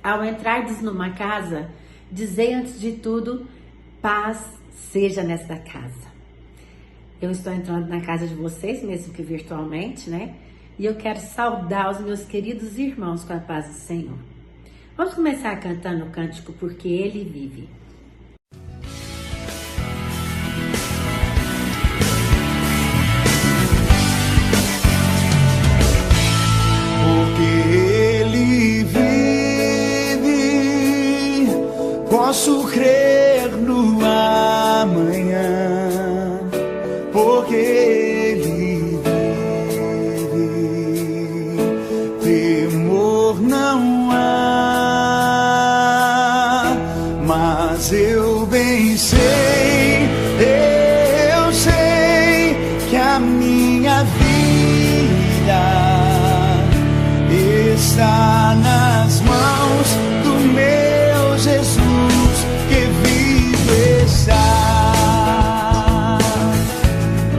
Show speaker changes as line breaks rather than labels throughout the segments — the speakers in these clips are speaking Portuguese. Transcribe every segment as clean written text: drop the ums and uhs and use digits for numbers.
ao entrardes numa casa, dizei antes de tudo, paz seja nesta casa. Eu estou entrando na casa de vocês, mesmo que virtualmente, né? E eu quero saudar os meus queridos irmãos com a paz do Senhor. Vamos começar cantando o cântico Porque Ele Vive.
Posso crer no amanhã, porque Ele vive. Temor não há, mas eu bem sei, eu sei que a minha vida está nas mãos do meu Jesus.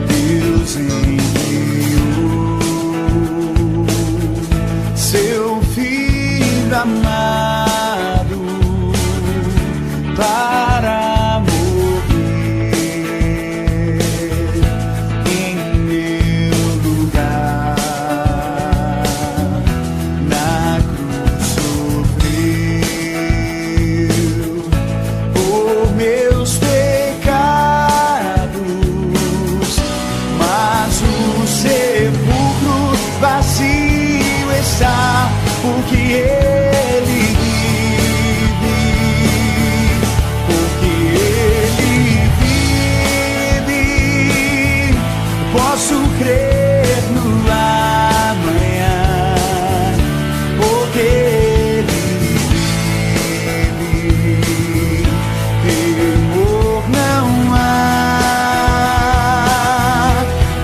Deus enviou seu Filho amado para morrer em meu lugar, na cruz sofreu por meus vazio está, porque Ele vive, porque Ele vive. Posso crer no amanhã, porque Ele vive. Temor não há,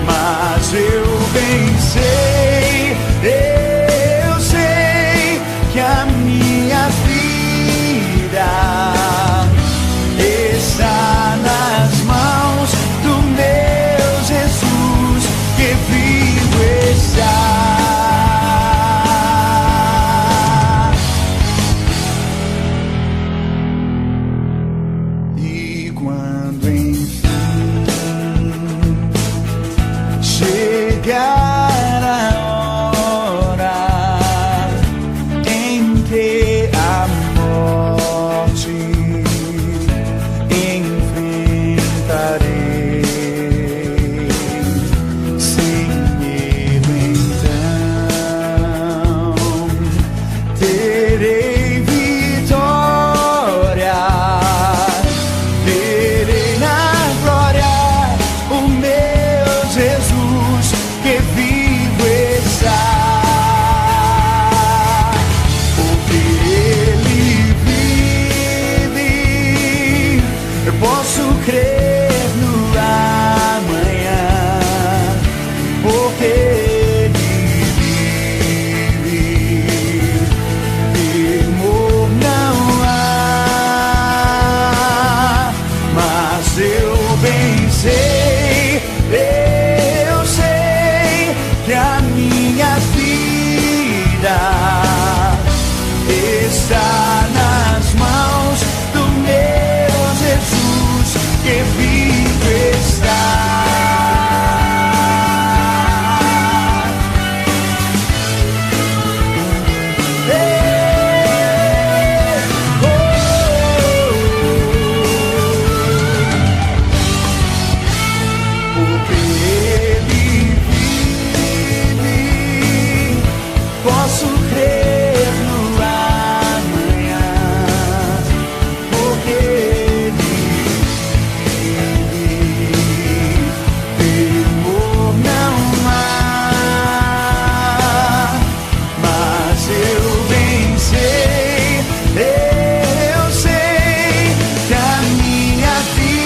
mas eu bem sei. Eu sei que a minha vida está nas mãos do meu Jesus, que vivo está. E quando enfim chegar a está nas mãos do meu Jesus, que vivo está. Porque Ele vive, posso crer no amanhã, porque Ele vive. Temor não há, mas eu bem sei, eu sei que a minha vida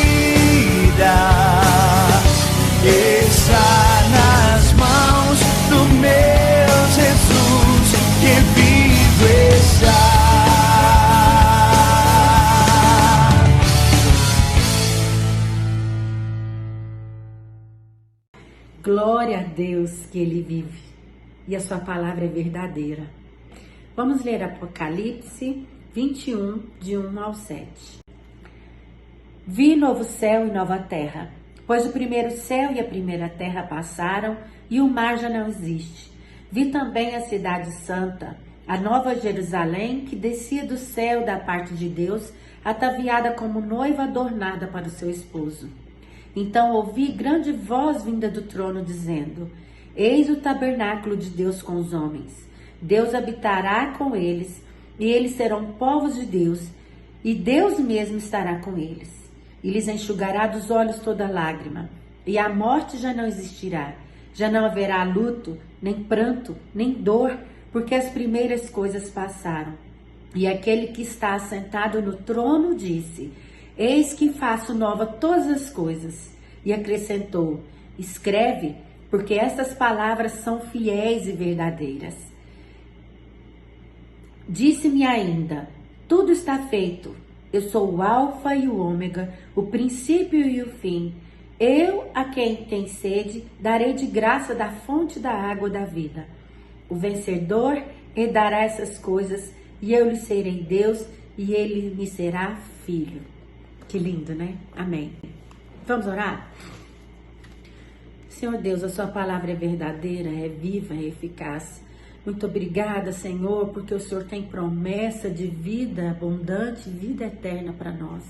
está nas mãos do meu Jesus, que vivo está.
Glória a Deus que Ele vive e a sua palavra é verdadeira. Vamos ler Apocalipse 21, de 1 ao 7. Vi novo céu e nova terra, pois o primeiro céu e a primeira terra passaram e o mar já não existe. Vi também a cidade santa, a nova Jerusalém, que descia do céu da parte de Deus, ataviada como noiva adornada para o seu esposo. Então ouvi grande voz vinda do trono dizendo: Eis o tabernáculo de Deus com os homens. Deus habitará com eles, e eles serão povos de Deus, e Deus mesmo estará com eles. E lhes enxugará dos olhos toda lágrima, e a morte já não existirá. Já não haverá luto, nem pranto, nem dor, porque as primeiras coisas passaram. E aquele que está assentado no trono disse: Eis que faço nova todas as coisas. E acrescentou: Escreve, porque estas palavras são fiéis e verdadeiras. Disse-me ainda: Tudo está feito. Eu sou o Alfa e o Ômega, o princípio e o fim. Eu, a quem tem sede, darei de graça da fonte da água da vida. O vencedor herdará essas coisas, e eu lhe serei Deus, e ele me será filho. Que lindo, né? Amém. Vamos orar? Senhor Deus, a sua palavra é verdadeira, é viva, é eficaz. Muito obrigada, Senhor, porque o Senhor tem promessa de vida abundante, vida eterna para nós.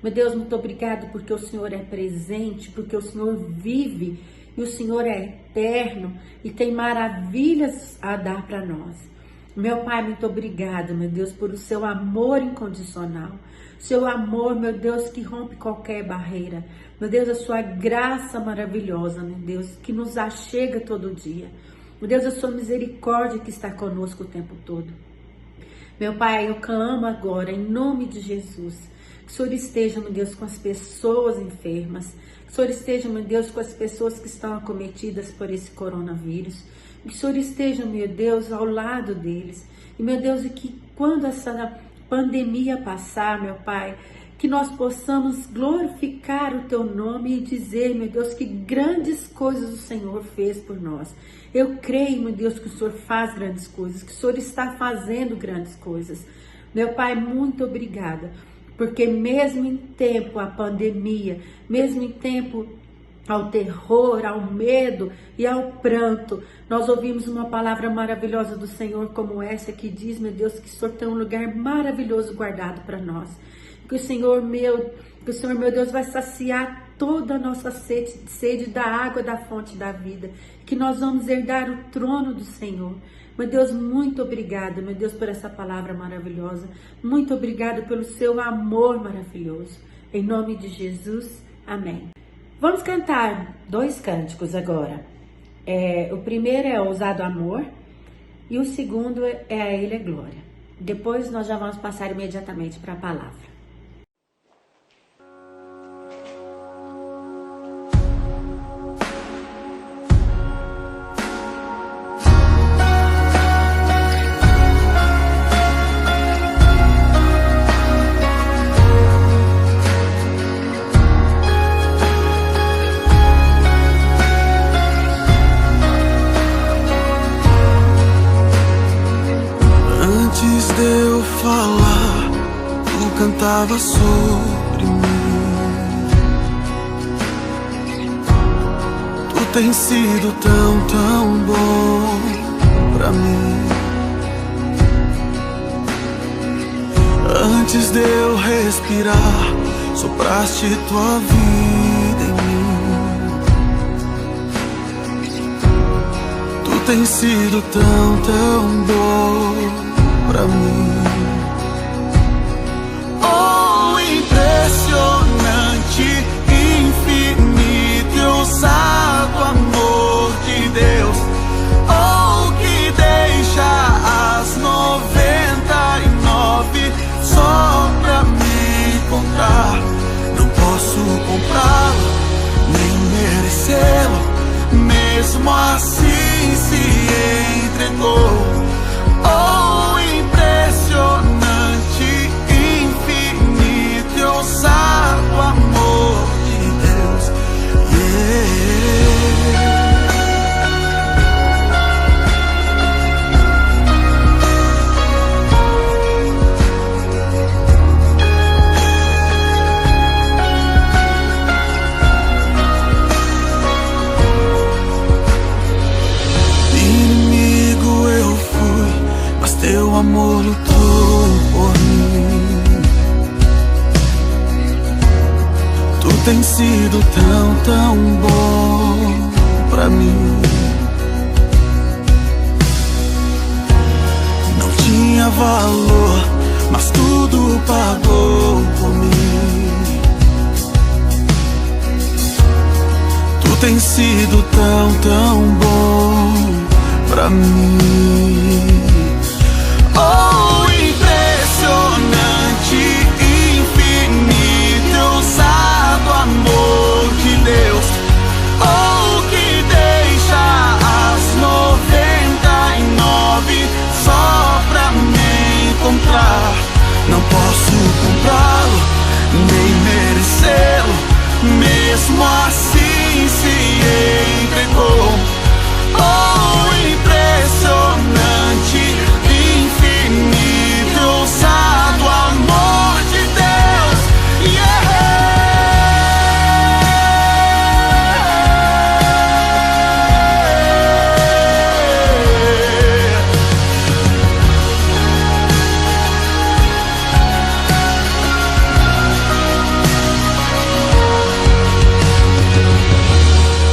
Meu Deus, muito obrigado porque o Senhor é presente, porque o Senhor vive e o Senhor é eterno e tem maravilhas a dar para nós. Meu Pai, muito obrigado, meu Deus, por o seu amor incondicional. Seu amor, meu Deus, que rompe qualquer barreira. Meu Deus, a sua graça maravilhosa, meu Deus, que nos achega todo dia. Meu Deus, a sua misericórdia que está conosco o tempo todo. Meu Pai, eu clamo agora, em nome de Jesus, que o Senhor esteja, meu Deus, com as pessoas enfermas. Que o Senhor esteja, meu Deus, com as pessoas que estão acometidas por esse coronavírus. Que o Senhor esteja, meu Deus, ao lado deles. E, meu Deus, e que quando essa pandemia passar, meu Pai, que nós possamos glorificar o Teu nome e dizer, meu Deus, que grandes coisas o Senhor fez por nós. Eu creio, meu Deus, que o Senhor faz grandes coisas, que o Senhor está fazendo grandes coisas. Meu Pai, muito obrigada, porque mesmo em tempo à pandemia, mesmo em tempo ao terror, ao medo e ao pranto, nós ouvimos uma palavra maravilhosa do Senhor como essa que diz, meu Deus, que o Senhor tem um lugar maravilhoso guardado para nós. Que o Senhor meu Deus vai saciar toda a nossa sede da água da fonte da vida, que nós vamos herdar o trono do Senhor. Meu Deus, muito obrigada, meu Deus, por essa palavra maravilhosa. Muito obrigada pelo seu amor maravilhoso. Em nome de Jesus, amém. Vamos cantar 2 cânticos agora. O primeiro é Ousado Amor e o segundo é A Ele é Glória. Depois nós já vamos passar imediatamente para a palavra.
Cantava sobre mim. Tu tens sido tão, tão bom pra mim. Antes de eu respirar, sopraste tua vida em mim. Tu tens sido tão, tão bom pra mim. Impressionante, infinito e ousado amor de Deus, oh, que deixa as 99 só pra me encontrar. Não posso comprá-lo, nem merecê-lo, mesmo assim se entregou. Oh, impressionante, ousado amor de Deus, amor lutou por mim. Tu tens sido tão bom pra mim. Não tinha valor, mas tudo pagou por mim. Tu tens sido tão bom pra mim. Oh, impressionante, infinito, ousado amor de Deus. Oh, que deixa as 99 só pra me encontrar. Não posso comprá-lo, nem merecê-lo, mesmo assim se entregou. Oh, impressionante, infinito, ousado amor de Deus.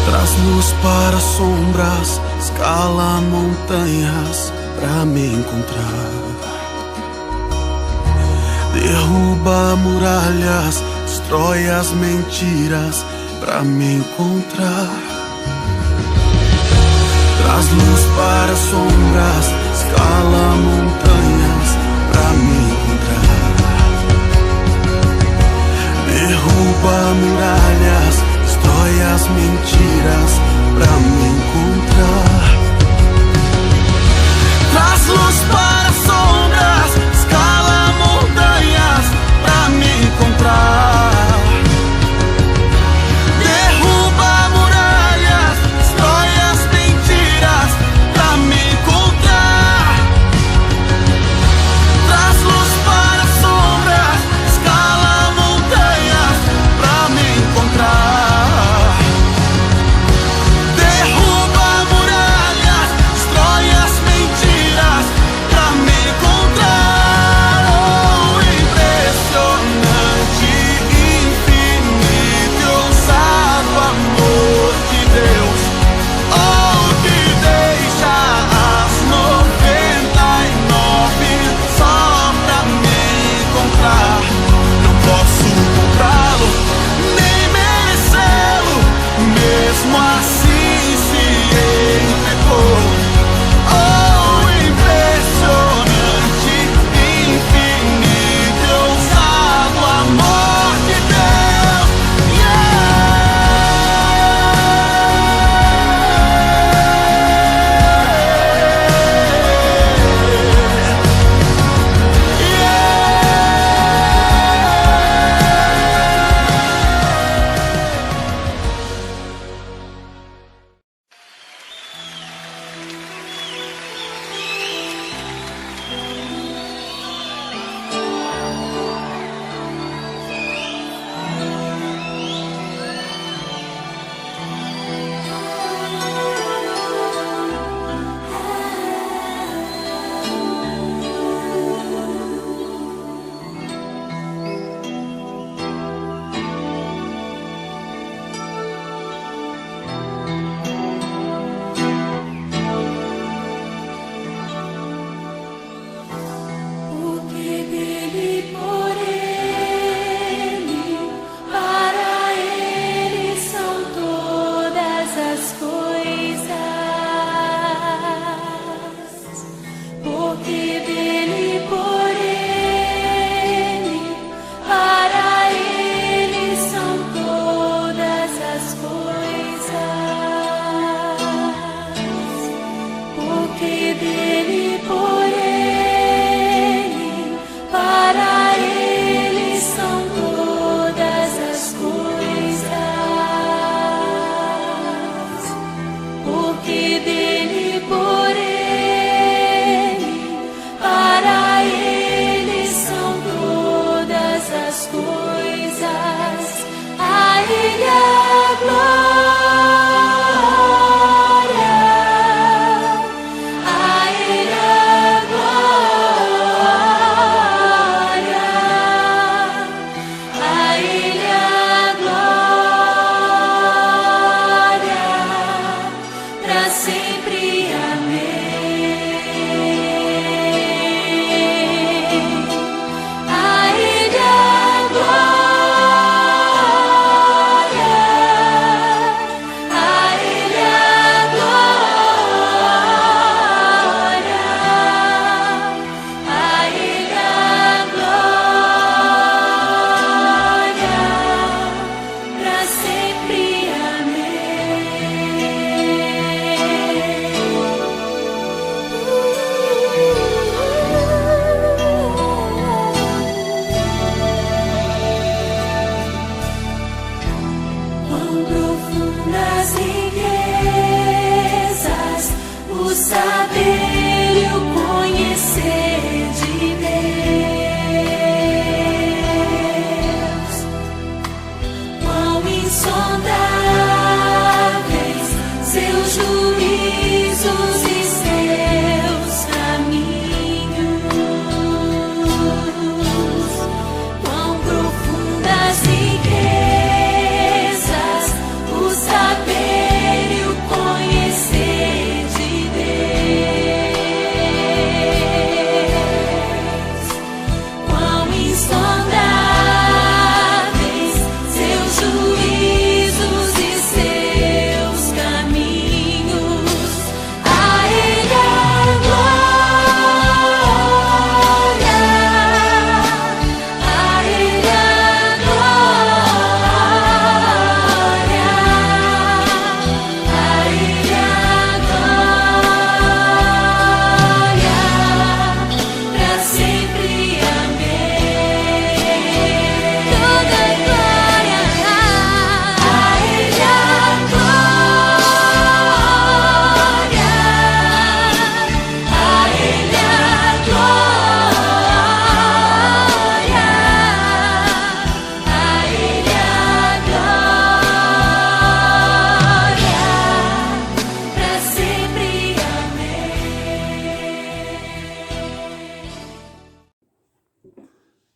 Traz luz para sombras, escala montanhas pra me encontrar. Derruba muralhas, destrói as mentiras pra me encontrar. Traz luz para sombras, escala montanhas pra me encontrar. Derruba muralhas, destrói as mentiras pra me encontrar. Traz luz para sombras, escala montanhas pra me encontrar. Derruba muralhas, destrói as mentiras pra me encontrar.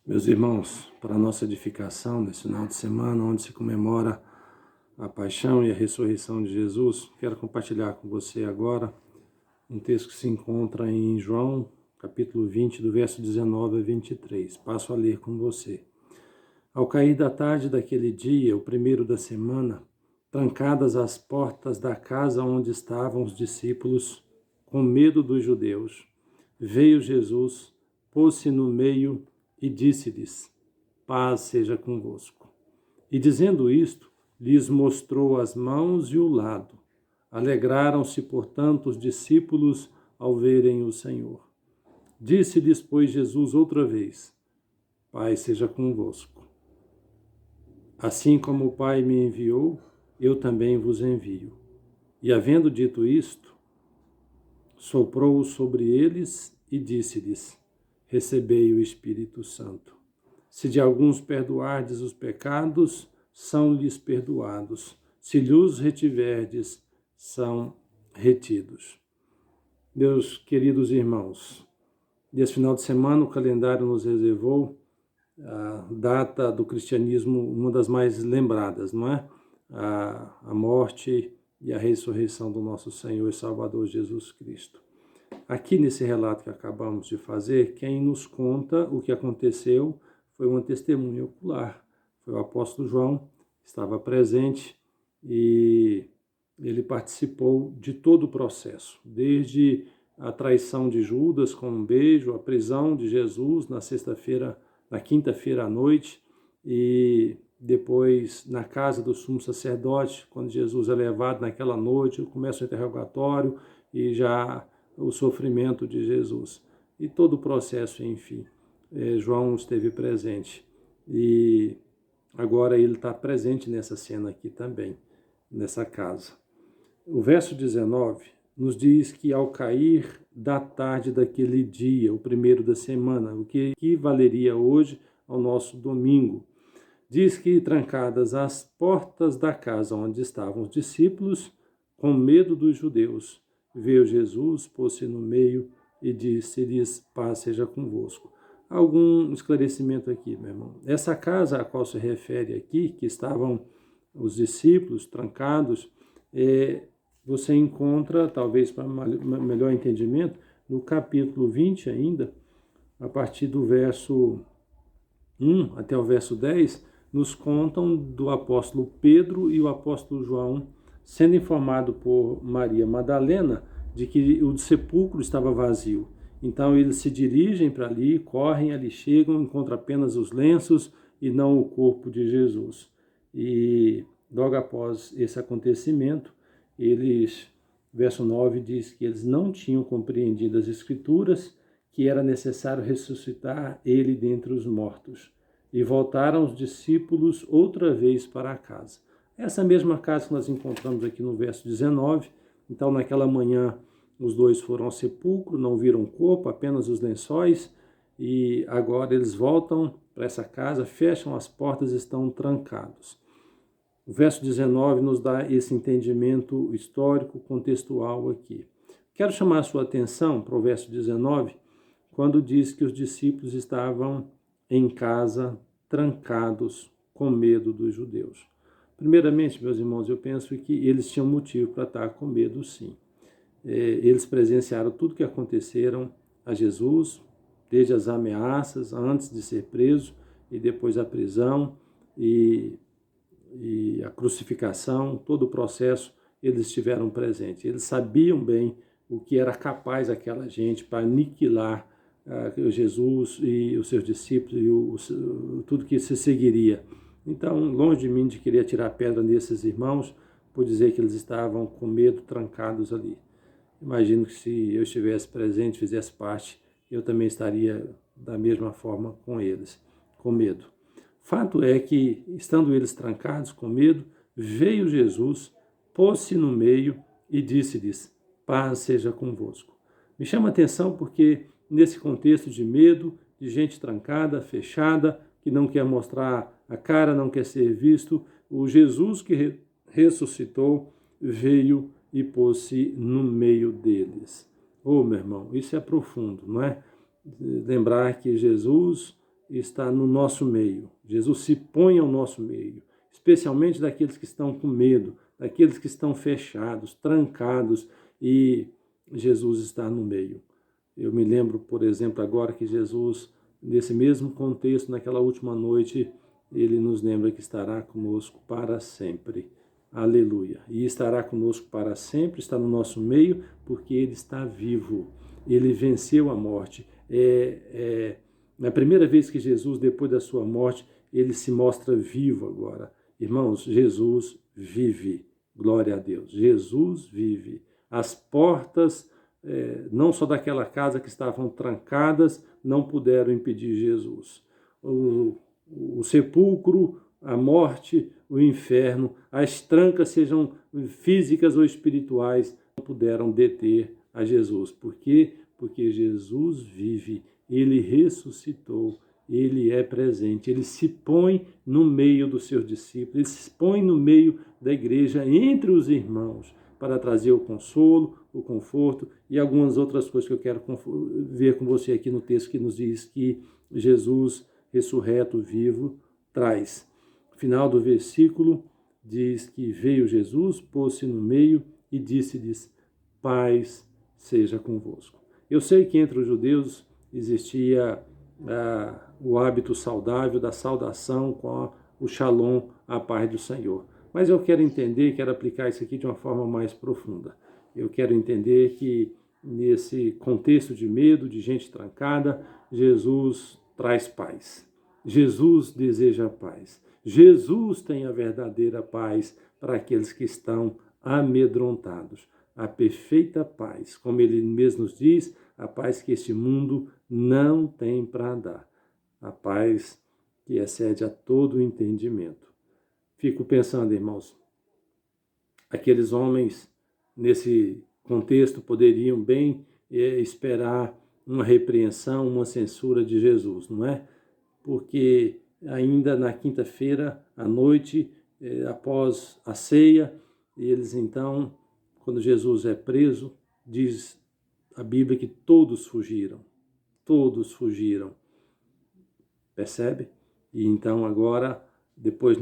Meus irmãos, para a nossa edificação nesse final de semana, onde se comemora a paixão e a ressurreição de Jesus, quero compartilhar com você agora um texto que se encontra em João, capítulo 20, do verso 19 a 23. Passo a ler com você. Ao cair da tarde daquele dia, o primeiro da semana, trancadas as portas da casa onde estavam os discípulos, com medo dos judeus, veio Jesus, pôs-se no meio e disse-lhes: paz seja convosco. E dizendo isto, lhes mostrou as mãos e o lado. Alegraram-se, portanto, os discípulos ao verem o Senhor. Disse-lhes, pois, Jesus outra vez: paz seja convosco. Assim como o Pai me enviou, eu também vos envio. E havendo dito isto, soprou sobre eles e disse-lhes: recebei o Espírito Santo. Se de alguns perdoardes os pecados, são-lhes perdoados. Se lhes retiverdes, são retidos. Meus queridos irmãos, nesse final de semana o calendário nos reservou a data do cristianismo, uma das mais lembradas, não é? A morte e a ressurreição do nosso Senhor e Salvador Jesus Cristo. Aqui nesse relato que acabamos de fazer, quem nos conta o que aconteceu foi uma testemunha ocular. Foi o apóstolo João, que estava presente e ele participou de todo o processo, desde a traição de Judas com um beijo, a prisão de Jesus na quinta-feira à noite, e depois na casa do sumo sacerdote, quando Jesus é levado naquela noite, começa o interrogatório e já o sofrimento de Jesus. E todo o processo, enfim, João esteve presente. E agora ele está presente nessa cena aqui também, nessa casa. O verso 19 nos diz que ao cair da tarde daquele dia, o primeiro da semana, o que equivaleria hoje ao nosso domingo, diz que trancadas as portas da casa onde estavam os discípulos, com medo dos judeus, veio Jesus, pôs-se no meio e disse-lhes: paz seja convosco. Algum esclarecimento aqui, meu irmão. Essa casa a qual se refere aqui, que estavam os discípulos trancados, você encontra, talvez para melhor entendimento, no capítulo 20 ainda, a partir do verso 1 até o verso 10, nos contam do apóstolo Pedro e o apóstolo João sendo informado por Maria Madalena de que o sepulcro estava vazio. Então eles se dirigem para ali, correm ali, chegam, encontram apenas os lenços e não o corpo de Jesus. E logo após esse acontecimento, verso 9 diz que eles não tinham compreendido as Escrituras, que era necessário ressuscitar ele dentre os mortos. E voltaram os discípulos outra vez para a casa. Essa mesma casa que nós encontramos aqui no verso 19. Então, naquela manhã, os dois foram ao sepulcro, não viram o corpo, apenas os lençóis, e agora eles voltam para essa casa, fecham as portas e estão trancados. O verso 19 nos dá esse entendimento histórico, contextual aqui. Quero chamar a sua atenção para o verso 19, quando diz que os discípulos estavam em casa, trancados, com medo dos judeus. Primeiramente, meus irmãos, eu penso que eles tinham motivo para estar com medo, sim. Eles presenciaram tudo que aconteceram a Jesus, desde as ameaças, antes de ser preso, e depois a prisão, e a crucificação, todo o processo, eles estiveram presentes. Eles sabiam bem o que era capaz aquela gente para aniquilar Jesus e os seus discípulos e tudo que se seguiria. Então, longe de mim de querer tirar pedra nesses irmãos, por dizer que eles estavam com medo, trancados ali. Imagino que se eu estivesse presente, fizesse parte, eu também estaria da mesma forma com eles, com medo. Fato é que, estando eles trancados com medo, veio Jesus, pôs-se no meio e disse-lhes: paz seja convosco. Me chama a atenção porque, nesse contexto de medo, de gente trancada, fechada, que não quer mostrar a cara, não quer ser visto, o Jesus que ressuscitou veio e pôs-se no meio deles. Meu irmão, isso é profundo, não é? Lembrar que Jesus está no nosso meio. Jesus se põe ao nosso meio, especialmente daqueles que estão com medo, daqueles que estão fechados, trancados, e Jesus está no meio. Eu me lembro, por exemplo, agora que Jesus, nesse mesmo contexto, naquela última noite, ele nos lembra que estará conosco para sempre. Aleluia. E estará conosco para sempre, está no nosso meio, porque ele está vivo. Ele venceu a morte. Na primeira vez que Jesus, depois da sua morte, ele se mostra vivo agora. Irmãos, Jesus vive. Glória a Deus. Jesus vive. As portas, não só daquela casa que estavam trancadas, não puderam impedir Jesus. O sepulcro, a morte, o inferno, as trancas, sejam físicas ou espirituais, não puderam deter a Jesus. Por quê? Porque Jesus vive, ele ressuscitou, ele é presente, ele se põe no meio dos seus discípulos, ele se põe no meio da igreja, entre os irmãos, para trazer o consolo, o conforto e algumas outras coisas que eu quero ver com você aqui no texto que nos diz que Jesus, ressurreto, vivo, traz. No final do versículo diz que veio Jesus, pôs-se no meio e disse-lhes: paz seja convosco. Eu sei que entre os judeus existia o hábito saudável da saudação com o shalom, a paz do Senhor. Mas eu quero entender, quero aplicar isso aqui de uma forma mais profunda. Eu quero entender que nesse contexto de medo, de gente trancada, Jesus traz paz. Jesus deseja paz. Jesus tem a verdadeira paz para aqueles que estão amedrontados. A perfeita paz, como ele mesmo nos diz, a paz que este mundo não tem para dar. A paz que excede a todo o entendimento. Fico pensando, irmãos, aqueles homens nesse contexto poderiam bem esperar uma repreensão, uma censura de Jesus, não é? Porque ainda na quinta-feira à noite, após a ceia, eles então, quando Jesus é preso, diz a Bíblia que todos fugiram. Todos fugiram. Percebe? E então agora, depois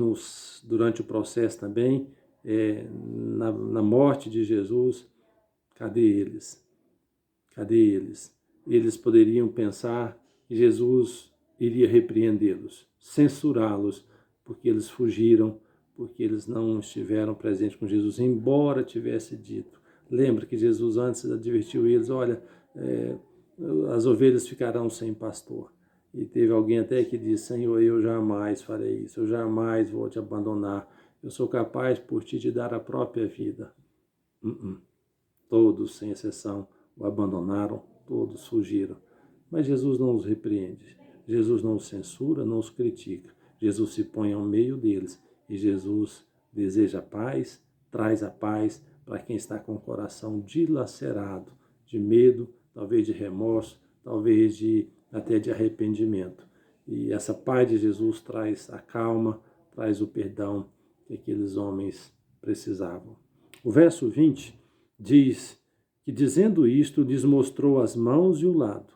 durante o processo também, na morte de Jesus, cadê eles? Cadê eles? Eles poderiam pensar que Jesus iria repreendê-los, censurá-los, porque eles fugiram, porque eles não estiveram presentes com Jesus, embora tivesse dito. Lembra que Jesus antes advertiu eles, olha, as ovelhas ficarão sem pastor. E teve alguém até que disse, Senhor, eu jamais farei isso, eu jamais vou te abandonar, eu sou capaz por ti de dar a própria vida. Todos, sem exceção, o abandonaram, todos fugiram. Mas Jesus não os repreende, Jesus não os censura, não os critica. Jesus se põe ao meio deles e Jesus deseja paz, traz a paz para quem está com o coração dilacerado, de medo, talvez de remorso, talvez até de arrependimento. E essa paz de Jesus traz a calma, traz o perdão que aqueles homens precisavam. O verso 20 diz que, dizendo isto, lhes mostrou as mãos e o lado.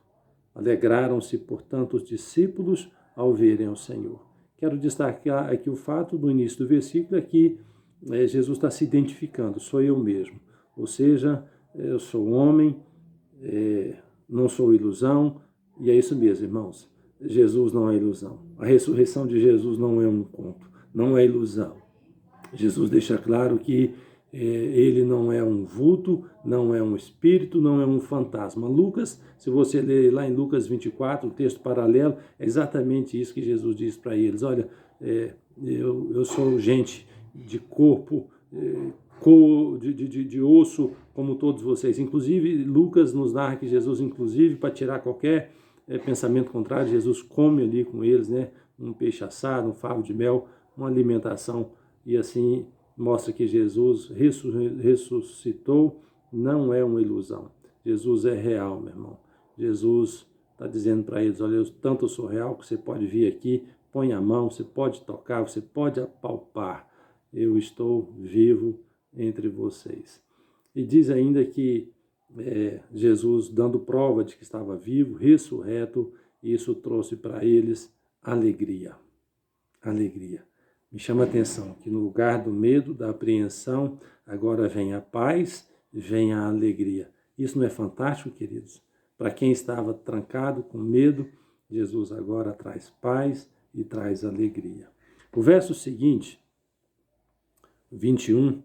Alegraram-se, portanto, os discípulos ao verem o Senhor. Quero destacar aqui o fato do início do versículo é que Jesus está se identificando, sou eu mesmo. Ou seja, eu sou homem, não sou ilusão, e é isso mesmo, irmãos. Jesus não é ilusão. A ressurreição de Jesus não é um conto, não é ilusão. Jesus deixa claro que ele não é um vulto, não é um espírito, não é um fantasma. Lucas, se você ler lá em Lucas 24, o texto paralelo, é exatamente isso que Jesus diz para eles. Olha, eu sou gente de corpo, de osso, como todos vocês. Inclusive, Lucas nos narra que Jesus, inclusive, para tirar qualquer pensamento contrário, Jesus come ali com eles, né? Um peixe assado, um favo de mel, uma alimentação, e assim mostra que Jesus ressuscitou, não é uma ilusão. Jesus é real, meu irmão. Jesus está dizendo para eles, olha, eu sou real que você pode vir aqui, põe a mão, você pode tocar, você pode apalpar. Eu estou vivo entre vocês. E diz ainda que Jesus dando prova de que estava vivo, ressurreto, e isso trouxe para eles alegria. Alegria. Me chama a atenção que no lugar do medo, da apreensão, agora vem a paz, vem a alegria. Isso não é fantástico, queridos? Para quem estava trancado com medo, Jesus agora traz paz e traz alegria. O verso seguinte, 21,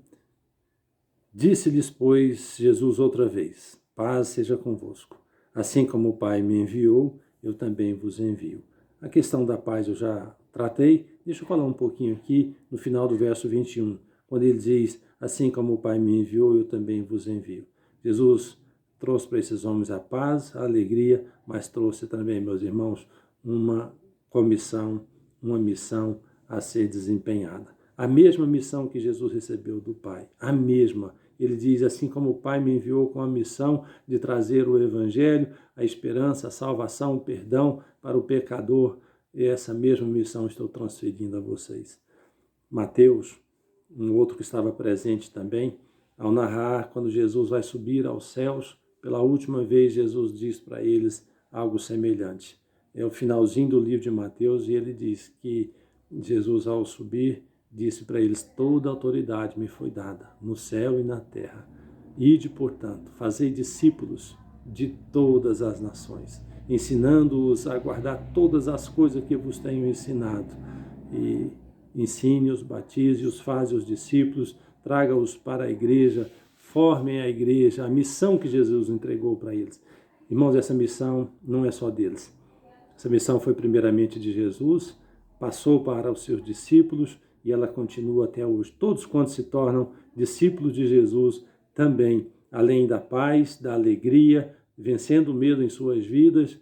disse-lhes, pois, Jesus outra vez, paz seja convosco. Assim como o Pai me enviou, eu também vos envio. A questão da paz eu já tratei. Deixa eu falar um pouquinho aqui no final do verso 21, quando ele diz, assim como o Pai me enviou, eu também vos envio. Jesus trouxe para esses homens a paz, a alegria, mas trouxe também, meus irmãos, uma comissão, uma missão a ser desempenhada. A mesma missão que Jesus recebeu do Pai, a mesma. Ele diz, assim como o Pai me enviou com a missão de trazer o Evangelho, a esperança, a salvação, o perdão para o pecador, e essa mesma missão estou transferindo a vocês. Mateus, um outro que estava presente também, ao narrar quando Jesus vai subir aos céus, pela última vez Jesus diz para eles algo semelhante. É o finalzinho do livro de Mateus e ele diz que Jesus, ao subir, disse para eles, toda autoridade me foi dada, no céu e na terra. Ide, portanto, fazei discípulos de todas as nações, ensinando-os a guardar todas as coisas que vos tenho ensinado. E ensine-os, batize-os, faze-os discípulos, traga-os para a igreja, formem a igreja, a missão que Jesus entregou para eles. Irmãos, essa missão não é só deles. Essa missão foi primeiramente de Jesus, passou para os seus discípulos e ela continua até hoje. Todos quantos se tornam discípulos de Jesus também, além da paz, da alegria, vencendo o medo em suas vidas,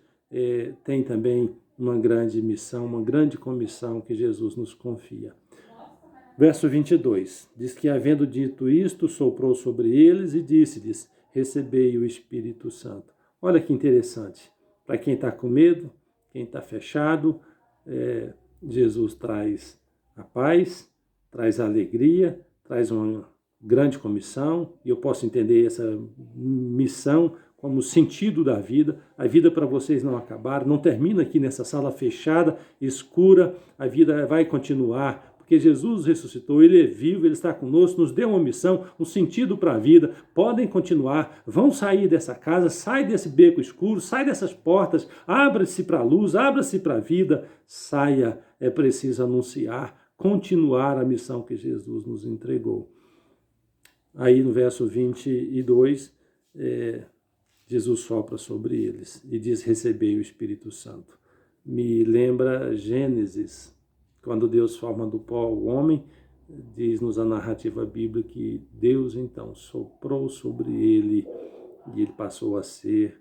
tem também uma grande missão, uma grande comissão que Jesus nos confia. Verso 22, diz que, havendo dito isto, soprou sobre eles e disse-lhes, recebei o Espírito Santo. Olha que interessante, para quem está com medo, quem está fechado, Jesus traz a paz, traz a alegria, traz uma grande comissão, e eu posso entender essa missão como o sentido da vida. A vida para vocês não acabar, não termina aqui nessa sala fechada, escura, a vida vai continuar, porque Jesus ressuscitou, Ele é vivo, Ele está conosco, nos deu uma missão, um sentido para a vida. Podem continuar, vão sair dessa casa, sai desse beco escuro, sai dessas portas, abra-se para a luz, abra-se para a vida, saia, é preciso anunciar, continuar a missão que Jesus nos entregou. Aí no verso 22, Jesus sopra sobre eles e diz, recebei o Espírito Santo. Me lembra Gênesis, quando Deus forma do pó o homem, diz-nos a narrativa bíblica que Deus então soprou sobre ele e ele passou a ser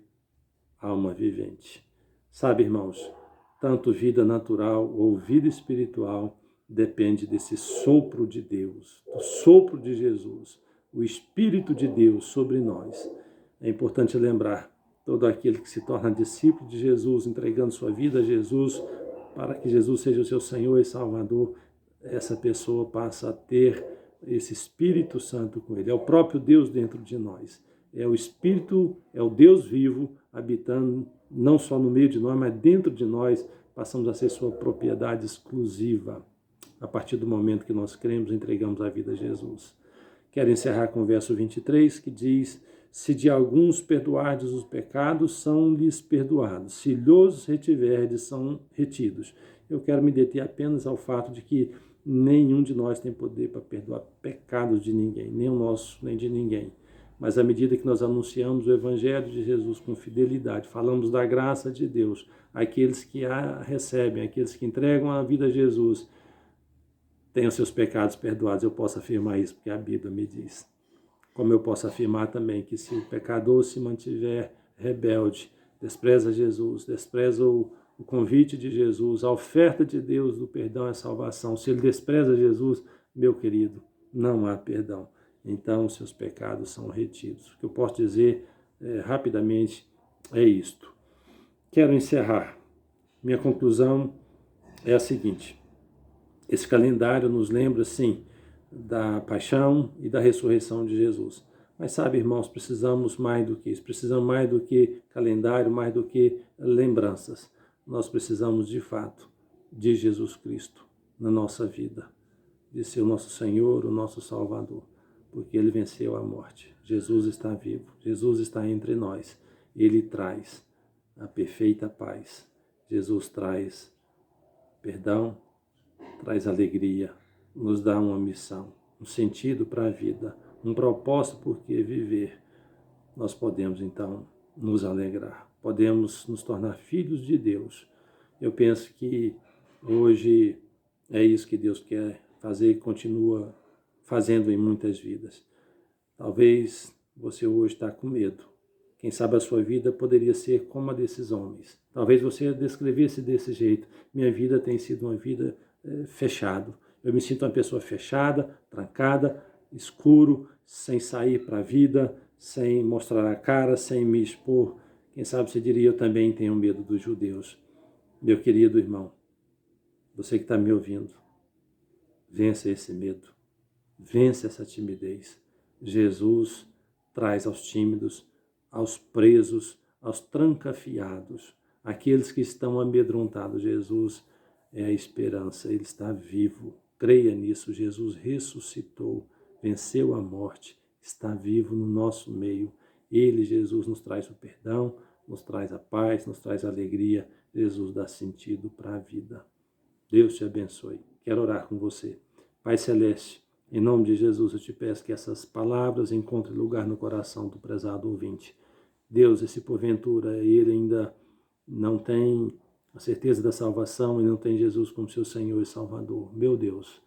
alma vivente. Sabe, irmãos, tanto vida natural ou vida espiritual depende desse sopro de Deus, do sopro de Jesus, o Espírito de Deus sobre nós. É importante lembrar, todo aquele que se torna discípulo de Jesus, entregando sua vida a Jesus, para que Jesus seja o seu Senhor e Salvador, essa pessoa passa a ter esse Espírito Santo com ele. É o próprio Deus dentro de nós. É o Espírito, é o Deus vivo habitando não só no meio de nós, mas dentro de nós, passamos a ser sua propriedade exclusiva. A partir do momento que nós cremos, entregamos a vida a Jesus. Quero encerrar com o verso 23, que diz, se de alguns perdoardes os pecados, são-lhes perdoados. Se lhos retiverdes, são retidos. Eu quero me deter apenas ao fato de que nenhum de nós tem poder para perdoar pecados de ninguém, nem o nosso, nem de ninguém. Mas à medida que nós anunciamos o Evangelho de Jesus com fidelidade, falamos da graça de Deus, aqueles que a recebem, aqueles que entregam a vida a Jesus, têm os seus pecados perdoados. Eu posso afirmar isso, porque a Bíblia me diz. Como eu posso afirmar também que se o pecador se mantiver rebelde, despreza Jesus, despreza o convite de Jesus, a oferta de Deus do perdão e a salvação, se ele despreza Jesus, meu querido, não há perdão. Então, seus pecados são retidos. O que eu posso dizer rapidamente é isto. Quero encerrar. Minha conclusão é a seguinte. Esse calendário nos lembra, sim, da paixão e da ressurreição de Jesus. Mas sabe, irmãos, precisamos mais do que isso. Precisamos mais do que calendário, mais do que lembranças. Nós precisamos, de fato, de Jesus Cristo na nossa vida, de ser o nosso Senhor, o nosso Salvador, porque Ele venceu a morte. Jesus está vivo, Jesus está entre nós. Ele traz a perfeita paz. Jesus traz perdão, traz alegria, nos dá uma missão, um sentido para a vida, um propósito por que viver. Nós podemos, então, nos alegrar, podemos nos tornar filhos de Deus. Eu penso que hoje é isso que Deus quer fazer e continua fazendo em muitas vidas. Talvez você hoje está com medo. Quem sabe a sua vida poderia ser como a desses homens. Talvez você descrevesse desse jeito. Minha vida tem sido uma vida fechada. Eu me sinto uma pessoa fechada, trancada, escuro, sem sair para a vida, sem mostrar a cara, sem me expor. Quem sabe você diria, eu também tenho medo dos judeus. Meu querido irmão, você que está me ouvindo, vença esse medo, vença essa timidez. Jesus traz aos tímidos, aos presos, aos trancafiados, aqueles que estão amedrontados. Jesus é a esperança, Ele está vivo. Creia nisso, Jesus ressuscitou, venceu a morte, está vivo no nosso meio. Ele, Jesus, nos traz o perdão, nos traz a paz, nos traz a alegria. Jesus dá sentido para a vida. Deus te abençoe. Quero orar com você. Pai Celeste, em nome de Jesus, eu te peço que essas palavras encontrem lugar no coração do prezado ouvinte. Deus, se porventura ele ainda não tem a certeza da salvação e não tem Jesus como seu Senhor e Salvador, meu Deus,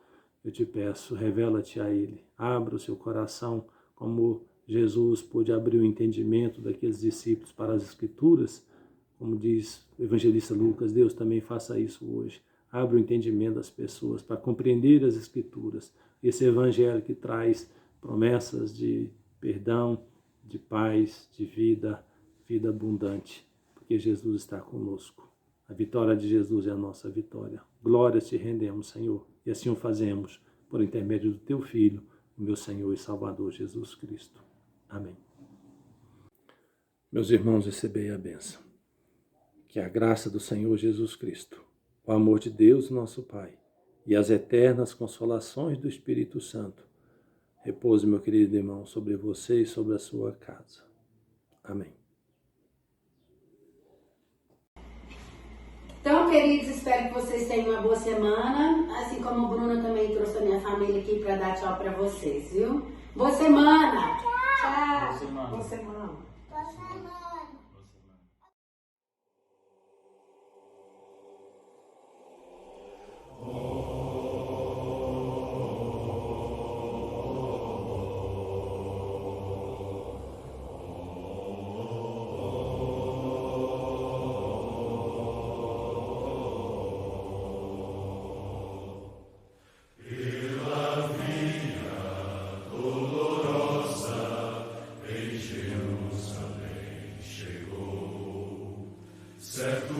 eu te peço, revela-te a ele, abra o seu coração como Jesus pôde abrir o entendimento daqueles discípulos para as Escrituras, como diz o evangelista Lucas. Deus, também faça isso hoje. Abra o entendimento das pessoas para compreender as Escrituras, esse evangelho que traz promessas de perdão, de paz, de vida abundante, porque Jesus está conosco. A vitória de Jesus é a nossa vitória. Glórias te rendemos, Senhor, e assim o fazemos por intermédio do teu Filho, o meu Senhor e Salvador Jesus Cristo. Amém. Meus irmãos, recebei a bênção. Que a graça do Senhor Jesus Cristo, o amor de Deus, nosso Pai, e as eternas consolações do Espírito Santo repouse, meu querido irmão, sobre você e sobre a sua casa. Amém.
Então, queridos, espero que vocês tenham uma boa semana. Assim como o Bruno também trouxe a minha família aqui para dar tchau para vocês, viu? Boa semana! Tchau! Boa semana! Boa semana! Boa semana!
Certo